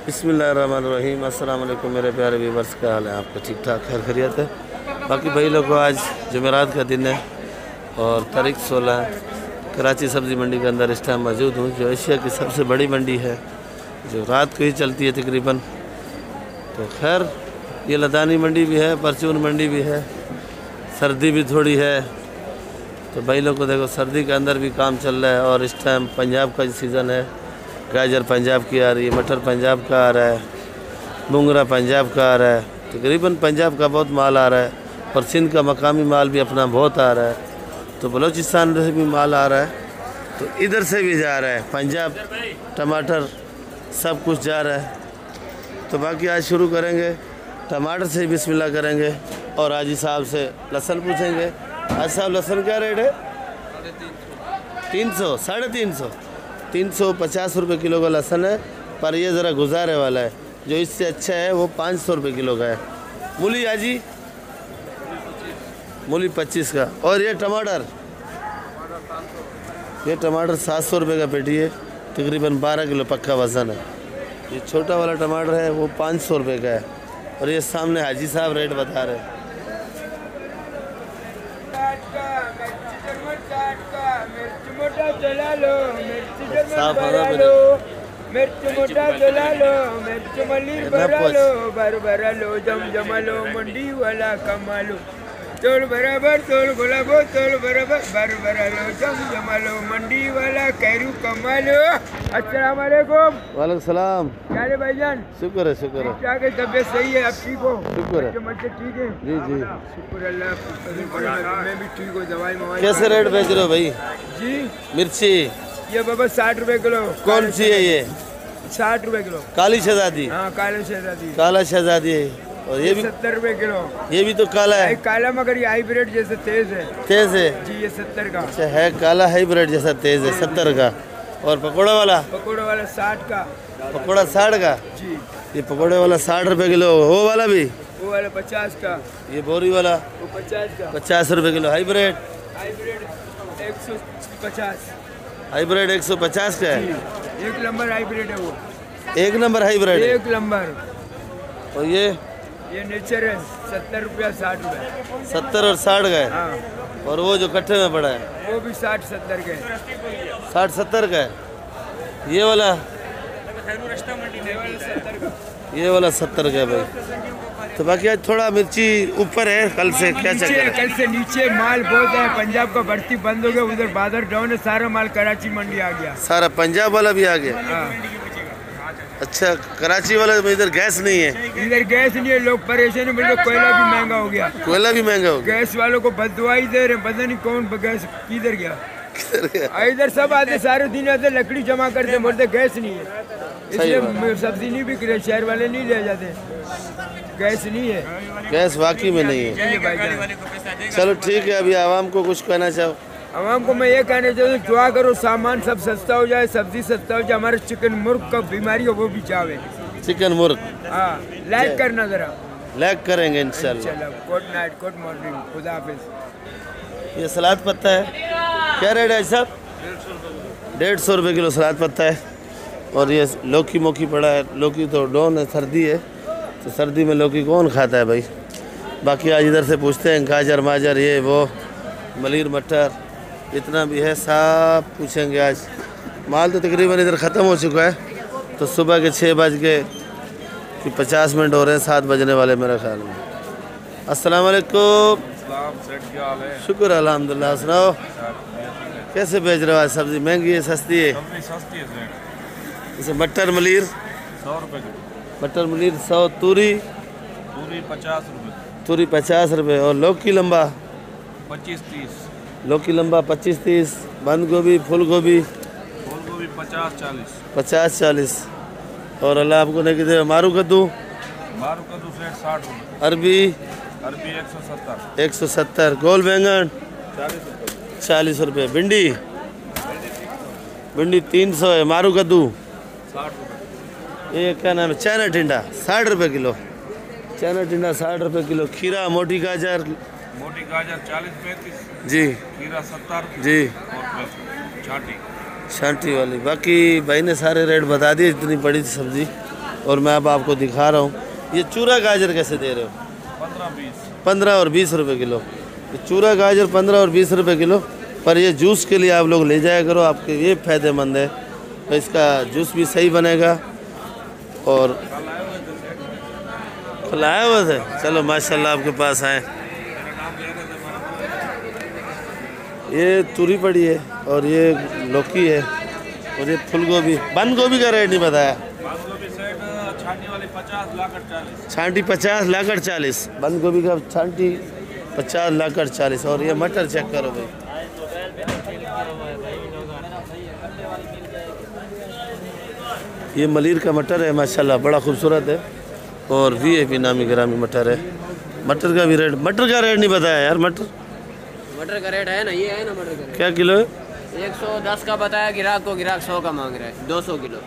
बिस्मिल्लाहिर्रहमानिर्रहीम। अस्सलाम वालेकुम मेरे प्यारे व्यूवर्स, क्या हाल है आपका? ठीक ठाक, खैर खैरियत है। बाकी भाई लोग को आज जुमेरात का दिन है और तारीख 16 कराची सब्ज़ी मंडी के अंदर इस टाइम मौजूद हूँ, जो एशिया की सबसे बड़ी मंडी है, जो रात को ही चलती है तकरीबन। तो खैर ये लदानी मंडी भी है, परचून मंडी भी है, सर्दी भी थोड़ी है। तो भाई लोग को देखो सर्दी के अंदर भी काम चल रहा है और इस टाइम पंजाब का सीज़न है। गाजर पंजाब की आ रही है, मटर पंजाब का आ रहा है, मुंगरा पंजाब का आ रहा है, तकरीबन पंजाब का बहुत माल आ रहा है और सिंध का मकामी माल भी अपना बहुत आ रहा है। तो बलूचिस्तान से भी माल आ रहा है, तो इधर से भी जा रहा है, पंजाब टमाटर सब कुछ जा रहा है। तो बाकी आज शुरू करेंगे टमाटर से, बिस्मिल्लाह करेंगे और हाजी साहब से लहसुन पूछेंगे। आज साहब लहसुन क्या रेट है? 300, 350, 350 रुपये किलो का लहसुन है, पर ये ज़रा गुजारे वाला है। जो इससे अच्छा है वो 500 रुपये किलो का है। मूली आजी, मूली 25 का। और ये टमाटर 700 रुपये का पेटी है, तकरीबन 12 किलो पक्का वज़न है। ये छोटा वाला टमाटर है वो 500 रुपये का है। और ये सामने हाजी साहब रेट बता रहे हैं। मिर्च मोटा जला लो, मिर्च मलिर भरा लो, भरा लो, जमा लो, मंडी वाला कमा लो। तोल बराबर तोल गुलाबो, तोल बराबर भरा लो, जमा लो, मंडी वाला कैरू कमा लो। अस्सलाम वालेकुम। वालेकुम सलाम। क्या है भाईजान? शुक्र है, शुक्र है। क्या के तबीयत सही है? आप ठीक हो? शुक्र है। बच्चे ठीक है? जी जी, शुक्र अल्लाह। मैं भी ठीक हूँ। दवाई मवाई कैसे रेट बेच रहे हो भाई? जी मिर्ची ये बाबा 60 रुपए किलो। कौन सी है ये? 60 रुपए किलो। काली शहजादी? हाँ काला शहजादी। काला शहजादी है। और ये भी 70 रुपए किलो। ये भी तो काला है। काला मगर ये हाइब्रिड जैसे तेज है। तेज है जी ये 70 का। अच्छा है, काला हाइब्रिड जैसा तेज है, 70 का। और पकोड़ा वाला? पकौड़ा वाला 60 का। पकोड़ा 60 का जी। ये पकोड़े वाला 60 रुपये किलो। वो वाला भी? वो वाला 50 का। ये बोरी वाला? वो 50 का। 50 रुपये किलो। हाइब्रिड? हाइब्रिड 150। हाइब्रिड 150 का है। एक नंबर हाइब्रिड है वो। एक नंबर हाइब्रिड है। एक नंबर। और ये नेचर है 70 रुपया 60 रुपये। 70 और 60 का है। हाँ और वो जो कट्ठे में पड़ा है वो भी 60-70 के। 60-70 का है। ये वाला? ये वाला 70 का है भाई। तो बाकी आज थोड़ा मिर्ची ऊपर है, कल से क्या चल रहा है? कल से नीचे माल बहुत है। पंजाब का भर्ती बंद हो गया, उधर बादर डाउन है, सारा माल कराची मंडी आ गया। सारा पंजाब वाला भी आ गया? हाँ। अच्छा, कराची वाला में इधर गैस नहीं है? इधर गैस नहीं है, लोग परेशान है, बोले कोयला भी महंगा हो गया। कोयला भी महंगा हो गया? गैस वालों को बददुआई दे रहे, पता नहीं कौन गैस किधर गया। किधर गया? इधर सब आते सारे दिन आते, लकड़ी जमा करते, बोलते गैस नहीं है, इसलिए सब्जी नहीं बिक रही, शहर वाले नहीं ले जाते, गैस नहीं है। गैस वाकई में नहीं है। चलो ठीक है, अभी आवाम को कुछ कहना चाहो? आवाम को मैं ये कहना चाहता हूँ, दुआ करो सामान सब सस्ता हो जाए, सब्जी सस्ता हो जाए, हमारे चिकन मुर्ग का बीमारी हो वो भी जावे। चिकन मुर्ग? हाँ लाइक करना जरा। लाइक करेंगे इंशाल्लाह। गुड नाइट, गुड मॉर्निंग, खुदा हाफिज। ये सलाद पत्ता है, क्या रेट है साहब? 150 रुपये किलो सलाद पत्ता है। और ये लौकी मोकी पड़ा है, लौकी तो डाउन है, सर्दी है, तो सर्दी में लौकी कौन खाता है भाई। बाकी आज इधर से पूछते हैं, गाजर माजर ये वो मलिर मटर इतना भी है, सब पूछेंगे आज। माल तो तकरीबन इधर ख़त्म हो चुका है, तो सुबह के 6:50 हो रहे हैं, 7 बजने वाले मेरे ख्याल में। अस्सलाम वालेकुम। शुक्र अल्हम्दुलिल्लाह। सुनाओ कैसे बेच रहे हो आज? सब्ज़ी महंगी है सस्ती है? जैसे मटर मलिर 100 रुपये किलो। मटर मलिर 100। तूरी? पूरी 50 रुपये। तूरी 50 रुपये। और लौकी लंबा? 25-30। लौकी लंबा 25-30। बंद गोभी, फूल गोभी? फूल गोभी 50-40। 50-40। और अल्लाह आपको नहीं कितने? मारू कद्दू? मारू कद्दू सेट 60 रुपये। अरबी? अरबी 170। 170। गोल बैंगन? 40 रुपये। 40 रुपये। भिंडी? भिंडी 300 है। मारू कद्दू? 60 रुपये। ये क्या नाम है? चाइना टिंडा 60 रुपये किलो। चाइना टिंडा 60 रुपये किलो। खीरा मोटी गाजर? मोटी गाजर 40-35। जी। खीरा 70 जी। और छाटी। छांटी वाली। बाकी भाई ने सारे रेट बता दिए, इतनी बड़ी सब्जी। और मैं अब आपको दिखा रहा हूँ। ये चूरा गाजर कैसे दे रहे हो? 15 और 20 रुपये किलो। ये चूरा गाजर 15 और 20 रुपये किलो। पर ये जूस के लिए आप लोग ले जाया करो, आपके ये फ़ायदेमंद है। तो इसका जूस भी सही बनेगा। और खिलाया हुआ थे, चलो माशाल्लाह आपके पास आए। ये तूरी पड़ी है और ये लौकी है और ये फूल गोभी। बंद गोभी का रेट नहीं बताया। छांटी 50 लाकर 40, बंद गोभी का छांटी 50 लाकर 40। और ये मटर चेक करो भाई, ये मलिर का मटर है माशाल्लाह, बड़ा खूबसूरत है। और VIP नामी ग्रामी मटर है। मटर का भी रेट, मटर का रेट नहीं बताया यार। मटर का रेट है ना, ये है ना मटर का रेट। क्या किलो है? 110 का बताया गिराक को, गिराक 100 का मांग रहा है। 200 किलो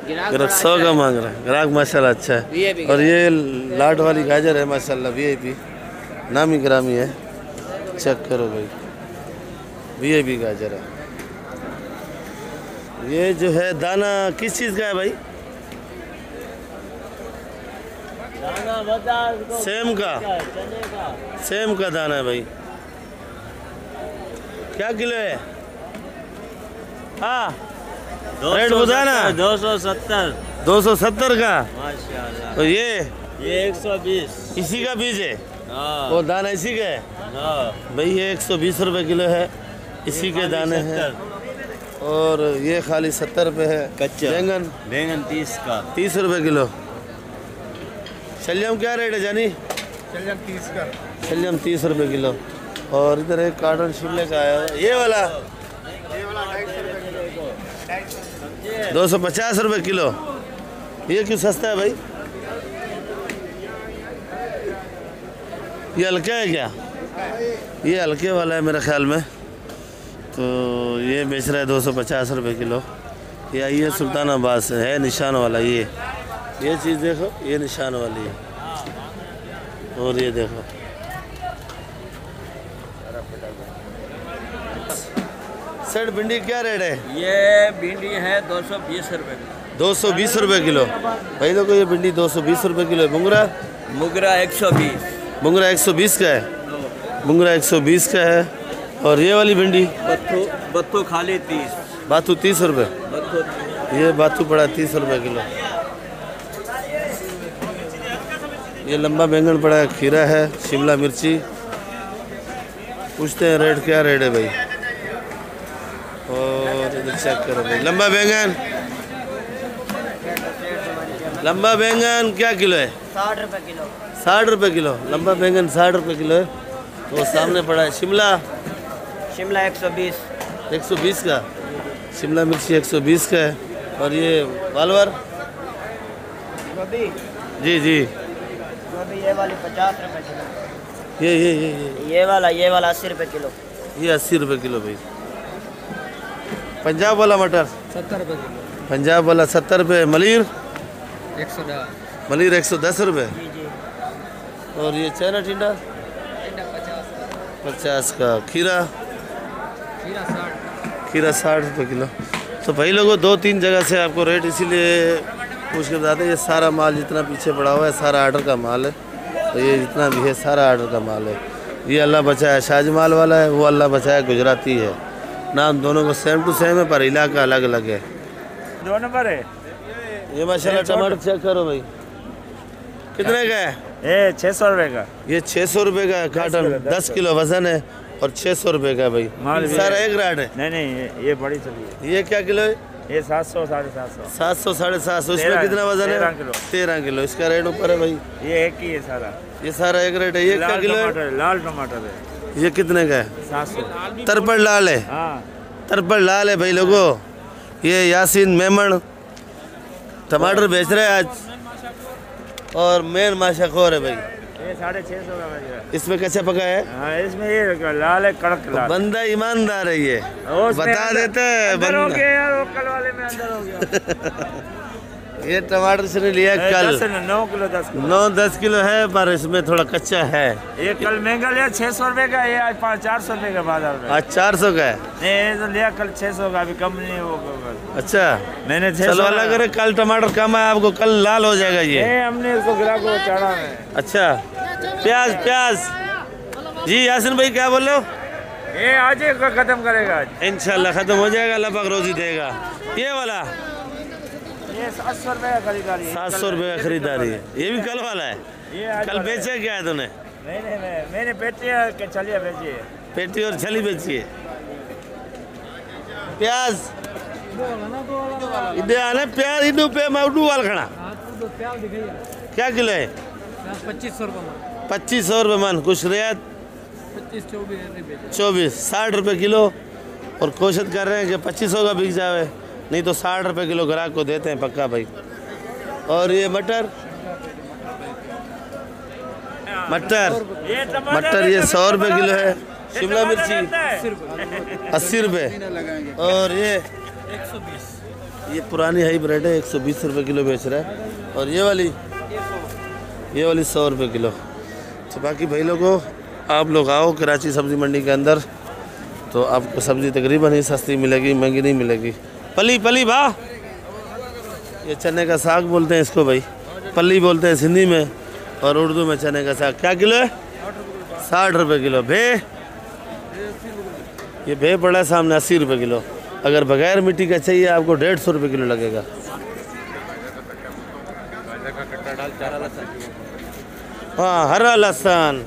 ग्राहक 100 का मांग रहा है। ग्राहक माशाल्लाह अच्छा है। और ये लाट वाली गाजर है माशाल्लाह, VIP नामी ग्रामी है। चेक करो भाई, VIP गाजर है। ये जो है दाना किस चीज़ का है भाई? सेम का, सेम का दाना है भाई। क्या किलो है? हाँ रेट बताना। 270 का माशाल्लाह। तो ये 120। इसी का बीज है? हाँ वो दाना इसी का है भाई। ये 120 रुपये किलो है, इसी के दाने हैं। और ये खाली 70 रुपये है। कच्चा बैंगन 30 का 30 रुपये किलो। शलजम क्या रेट है जानी? चलिए 30 का। शलजम 30 रुपये किलो। और इधर एक कार्टन शिमले का आया हुआ, ये वाला 250 रुपये किलो। ये क्यों सस्ता है भाई? ये हल्का है क्या? ये हल्के वाला है मेरे ख्याल में। तो ये बेच रहा है 250 रुपये किलो। ये सुल्तानाबाद से है, निशान वाला। ये चीज़ देखो, ये निशान वाली है। और ये देखो, सर भिंडी क्या रेट है? ये भिंडी है 220 रुपये। 220 रुपये किलो भाई लोगों। ये भिंडी 220 रुपये किलो है। मुंगरा 120। मुंगरा 120 का है। मुंगरा 120 का है। और ये वाली भिंडी बत्तू खाली 30। बातू 30 रुपये। ये बातू पड़ा 30 रुपये किलो। ये लंबा बैंगन पड़ा है, खीरा है, शिमला मिर्ची। पूछते हैं रेट क्या रेट है भाई। और इधर चेक करो भाई, लंबा बैंगन क्या किलो है? 60 रुपये किलो। 60 रुपये किलो लंबा बैंगन 60 रुपये किलो है। तो सामने पड़ा है शिमला 120 का। शिमला मिर्ची 120 का है। और ये वालवर जी ये वाली 50 रुपये किलो। ये ये वाला 80 रुपये किलो। ये 80 रुपये किलो भाई। पंजाब वाला मटर 70 रुपये किलो। पंजाब वाला 70 रुपये। मलिर 110। 110 रुपये। और ये चाइना टिंडा 50 का। खीरा 60 रुपये किलो। तो भाई लोगों 2-3 जगह से आपको रेट इसीलिए पूछ के बताते हैं। ये सारा माल जितना पीछे पड़ा हुआ है सारा आर्डर का माल है। तो ये जितना भी है सारा आर्डर का माल है। ये अल्लाह बचाया शाजमाल वाला है, वो अल्लाह बचाया गुजराती है। नाम दोनों को सेम टू सेम है पर इलाका अलग अलग है। 2 नंबर है। ये माशाल्लाह टमाटर चेक करो भाई, कितने का है? ये 600 रुपये का। ये 600 रुपये का कार्टन, 10 किलो वजन है और 600 रुपये का भाई। सारा एक राट है? नहीं ये बड़ी सब्जी है। ये क्या किलो है? ये 700 750। 700 750। इसमें कितना वजन है? 13 किलो। इसका रेट ऊपर है भाई। ये एक ही है सारा। ये सारा एक रेट है। ये क्या किलो है? लाल टमाटर है। ये कितने का है? 700। तरपड़ लाल है। हाँ तरपड़ लाल है भाई लोगों। ये यासीन मेमन टमाटर बेच रहे हैं आज। और मेन माशाखोर है भाई। ये 650 का बच रहा है। इसमें कच्चा पका है? हाँ इसमें ये लाल है, कड़क लाल। बंदा ईमानदार है ये, बता देते हैं अंदर हो गया यार, वो कल वाले में अंदर हो गया। ये टमाटर इसने लिया कल 9 किलो 10 किलो 9-10 किलो है, पर इसमें थोड़ा कच्चा है। ये कल महंगा लिया 600 रुपए का, ये आज 400 रुपए का बाजार में। आज 400 का है। नहीं ये तो लिया कल 600 का, अभी कम नहीं होगा। अच्छा मैंने 600 चलो अल्लाह करे कल टमाटर कम है आपको, कल लाल हो जाएगा ये। हमने इसको ग्राहक को चढ़ा है। अच्छा प्याज जी यासिन भाई क्या बोल रहे हो? ये आज ही खत्म करेगा आज। इंशाल्लाह खत्म हो जाएगा, अल्लाह पाक रोजी देगा। ये वाला ये 700 रुपए का खरीदारी है। 700 रुपये का खरीदारी है। ये भी कल वाला है। ये आज कल वाला है। बेचा क्या है तूने? नहीं मैंने बेची है कि चलिए बेची है। पेटी और छली बेची है। प्याज इधर आने प्याज इधर पे माउडू वाल खड़ा क्या किलो है? 2500 रुपये 2500 रुपये मन, कुछ रियायत 24 60 रुपये किलो। और कोशिश कर रहे हैं कि 2500 का बिक जावे, नहीं तो 60 रुपये किलो ग्राहक को देते हैं पक्का भाई। और ये मटर ये 100 रुपये किलो है। शिमला मिर्ची 80 रुपये। और ये पुरानी हाइब्रिड है 120 रुपये किलो बेच रहा है। और ये वाली 100 रुपये किलो। तो बाकी भाई लोगों आप लोग आओ कराची सब्ज़ी मंडी के अंदर, तो आपको सब्ज़ी तकरीबन ही सस्ती मिलेगी, महंगी नहीं मिलेगी। पली भा, ये चने का साग बोलते हैं इसको भाई, पली बोलते हैं हिंदी में और उर्दू में चने का साग। क्या किलो है? 60 रुपये किलो। ये भे पड़ा है सामने 80 रुपये किलो। अगर बगैर मिट्टी का चाहिए आपको 150 रुपये किलो लगेगा। हाँ हरा लहसन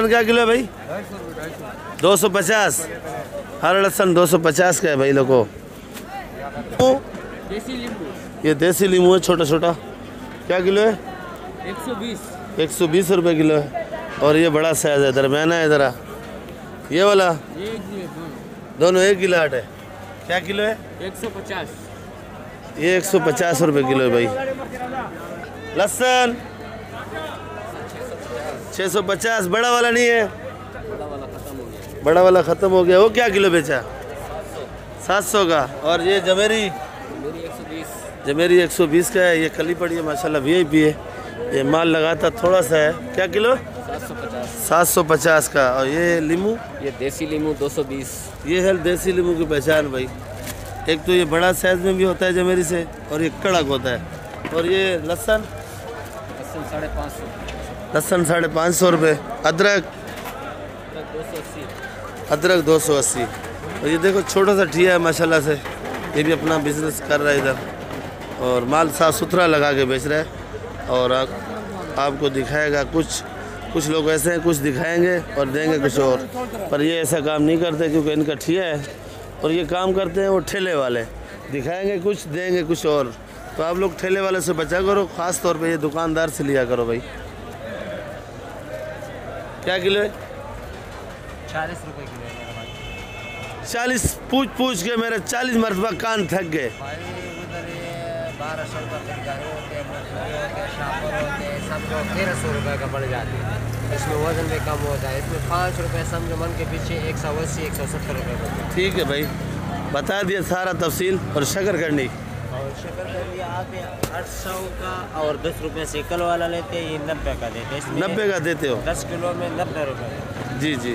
क्या किलो है भाई? 250। हरा लहसन 250 का है भाई लोगों। ये देसी नींबू है छोटा छोटा, क्या किलो है? 120 रुपये किलो है। और ये बड़ा साइज है, दरमियाना है ज़रा। ये वाला दोनों 1 किलो 8 है। क्या किलो है? 150। ये 150 रुपये किलो है भाई। लहसन 650। बड़ा वाला नहीं है, बड़ा वाला ख़त्म हो गया। वो क्या किलो बेचा? 700 का। और ये जमेरी 120 का है। ये कली पड़ी है माशाल्लाह, VIP है। ये माल लगाता थोड़ा सा है। क्या किलो? 750 का। और ये लीमू, ये देसी लीमू 220। ये है देसी लीमू की पहचान भाई। एक तो ये बड़ा साइज में भी होता है जमेरी से, और ये कड़क होता है। और ये लहसन 550। लहसन 550 रुपये। अदरक 280। और ये देखो छोटा सा ठिया है माशाल्लाह से, ये भी अपना बिजनेस कर रहा है इधर, और माल साफ़ सुथरा लगा के बेच रहा है। और आपको दिखाएगा कुछ लोग ऐसे हैं, कुछ दिखाएंगे और देंगे कुछ और, पर ये ऐसा काम नहीं करते क्योंकि इनका ठिया है। और ये काम करते हैं वो ठेले वाले, दिखाएंगे कुछ देंगे कुछ और। तो आप लोग ठेले वाले से बचा करो, ख़ास तौर पे ये दुकानदार से लिया करो भाई। क्या किलो है? 40 रुपये किलो। 40। पूछ के मेरे 40 मरतबा कान थक गए। 1200 रुपये खरीदारी होते हैं, शापर होते हैं, सब लोग 1300 रुपये का बढ़ जाते हैं। इसमें वजन भी कम होता है। इसमें 5 रुपये समझो मन के पीछे 180-170 रुपये होते हैं। ठीक है भाई, बता दिया सारा तफसील। और शक्कर करनी और शक्कर करनी आप 800 का और 10 रुपये से कल वाला लेते हैं, ये 90 का देते हैं। 90 का देते हो? 10 किलो में 90 रुपये। जी।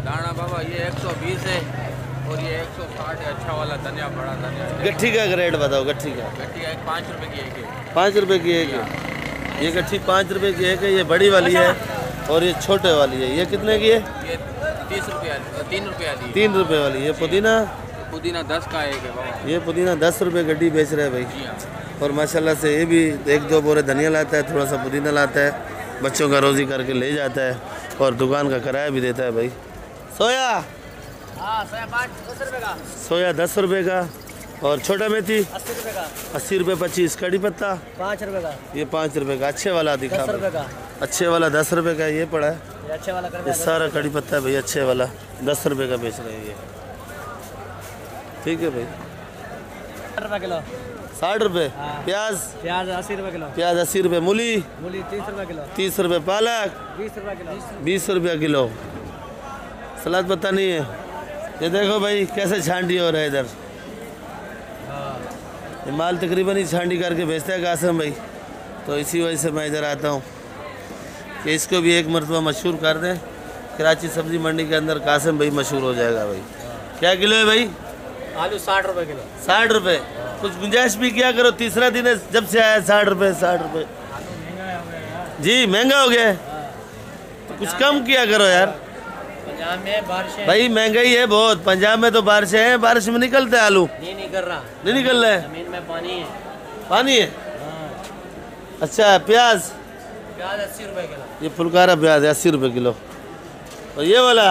दाना बाबा ये 120 है और ये 160 है। अच्छा वाला धनिया, बड़ा धनिया। गट्ठी का रेट बताओ। गट्ठी का 5 रुपये की एक है। 5 रुपये की एक है। ये गट्ठी 5 रुपये की एक है। ये बड़ी वाली है और ये छोटे वाली है। ये कितने की है? ये 30 रुपया 3 रुपया दी। 3 रुपये वाली। ये पुदीना 10 का एक है बाबा। ये पुदीना 10 रुपये गड्डी बेच रहे हैं भाई। और माशाल्लाह से ये भी 1-2 बोरे धनिया लाता है, थोड़ा सा पुदीना लाता है, बच्चों का रोज़ी करके ले जाता है और दुकान का किराया भी देता है भाई। सोया 10 रुपये का। और छोटा मेथी 80 रुपये का। 80 रुपये 25। कड़ी पत्ता 5 रुपये का। ये 5 रुपये का। अच्छे वाला दिखा 10 रुपये का। अच्छे वाला 10 रुपये का ये पड़ा है। ये अच्छे वाला कर ये सारा कड़ी पत्ता है भाई, अच्छे वाला 10 रुपये का बेच रहे हैं ये। ठीक है भाई। 60 रुपये किलो। 60 रुपये। प्याज 80 रुपये किलो। प्याज 80 रुपये। मूली 30 रुपये किलो। 30 रुपये। पालक 20 रुपये किलो। 20 रुपये किलो। सलाद पत्ता नहीं है। ये देखो भाई कैसे छांटी हो रहा है इधर। ये माल तकरीबन ही छांडी करके भेजता है कासिम भाई, तो इसी वजह से मैं इधर आता हूँ कि इसको भी एक मरतबा मशहूर कर दें। कराची सब्ज़ी मंडी के अंदर कासिम भाई मशहूर हो जाएगा भाई। क्या किलो है भाई? आलू 60 रुपए किलो। 60 रुपये। कुछ गुंजाइश भी किया करो, तीसरा दिन है जब से आया 60 रुपये 60 रुपये। जी महंगा हो गया है, तो कुछ कम किया करो यार। पंजाब में बारिश है भाई महंगाई है बहुत, पंजाब में तो बारिशें हैं, बारिश में निकलते हैं आलू। नहीं कर रहा, नहीं निकल रहा है, जमीन में पानी है। पानी है। अच्छा प्याज? प्याज 80 रुपए किलो। ये फुलकारा प्याज है 80 रुपये किलो। और ये वाला?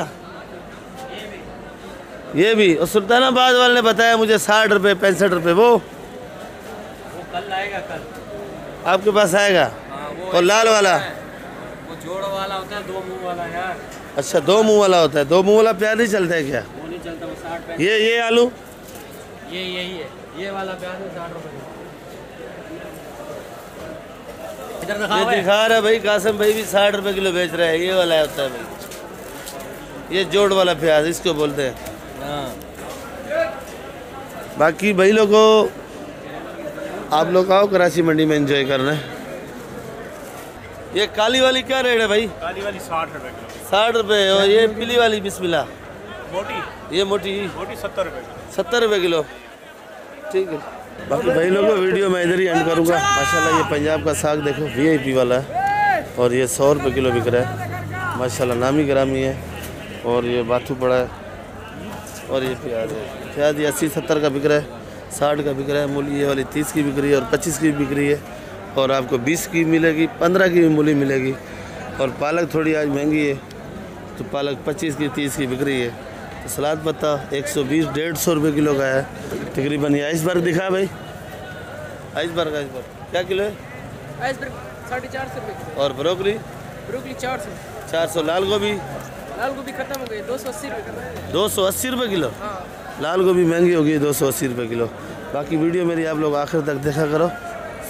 ये भी। और सुल्तानाबाद वाले ने बताया मुझे 60 रुपये 65 रुपये। वो कल आएगा, कल आपके पास आएगा? वो और लाल वाला? वो जोड़ वाला होता है, 2 मुंह वाला यार। अच्छा 2 मुंह वाला होता है। 2 मुंह वाला प्याज नहीं चलता है क्या? वो नहीं चलता, वो 60 पैसे। ये आलू? ये यही है, ये वाला प्याज है 60 रुपए किलो। इधर ये दिखा रहा है भाई कासिम भाई भी 60 रुपये किलो बेच रहा है। ये वाला होता है भाई, ये जोड़ वाला प्याज इसको बोलते हैं। बाकी भाई लोगों, आप लोग आओ कराची मंडी में एंजॉय करना। ये काली वाली क्या रेट है भाई? काली वाली 60 रुपए किलो। 60 रुपये। और ये पीली वाली बिस्मिल्लाह? मोटी ये मोटी 70 रुपए किलो। 70 रुपये किलो। ठीक है। बाकी भाई लोगों वीडियो मैं इधर ही एंड करूँगा। माशाल्लाह ये पंजाब का साग देखो VIP वाला है, और ये 100 रुपये किलो बिक रहा है माशाल्लाह, नामी ग्रामी है। और ये बाथू पड़ा है। और ये प्याज है, प्याज ये 80-70 का बिक रहा है, 60 का बिक रहा है। मूली ये वाली 30 की बिक रही है और 25 की बिक रही है। और आपको 20 की मिलेगी, 15 की भी मूली मिलेगी। और पालक थोड़ी आज महंगी है, तो पालक 25 की 30 की बिक रही है। तो सलाद पत्ता 120-150 रुपये किलो का है तकरीबन। ये आइसबर्ग दिखा भाई, आइसबर्ग क्या किलो है? आइसबर्ग 450 रुपये किलो। और ब्रोकली? ब्रोकली 400। 400। लाल गोभी? लाल गोभी खत्म हो गई, 280 रुपये। 280 रुपये किलो? हाँ। लाल गोभी महंगी होगी, 280 रुपये किलो। बाकी वीडियो मेरी आप लोग आखिर तक देखा करो,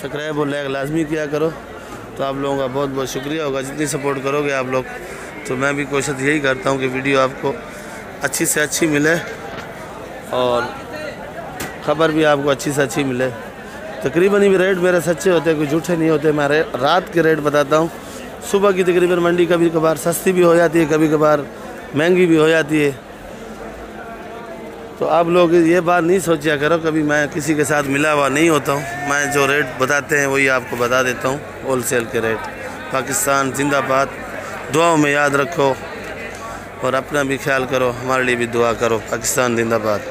सब्सक्राइब और लाइक लाजमी किया करो, तो आप लोगों का बहुत बहुत शुक्रिया होगा। जितनी सपोर्ट करोगे आप लोग, तो मैं भी कोशिश यही करता हूँ कि वीडियो आपको अच्छी से अच्छी मिले और ख़बर भी आपको अच्छी से अच्छी मिले। तकरीबन ही रेट मेरे सच्चे होते हैं, कोई झूठे नहीं होते। मैं रात के रेट बताता हूँ। सुबह की तकरीबन मंडी कभी कभार सस्ती भी हो जाती है, कभी कभार महंगी भी हो जाती है। तो आप लोग ये बात नहीं सोचा करो कभी मैं किसी के साथ मिला हुआ नहीं होता हूँ। मैं जो रेट बताते हैं वही आपको बता देता हूँ, होलसेल के रेट। पाकिस्तान जिंदाबाद। दुआओं में याद रखो और अपना भी ख्याल करो, हमारे लिए भी दुआ करो। पाकिस्तान जिंदाबाद।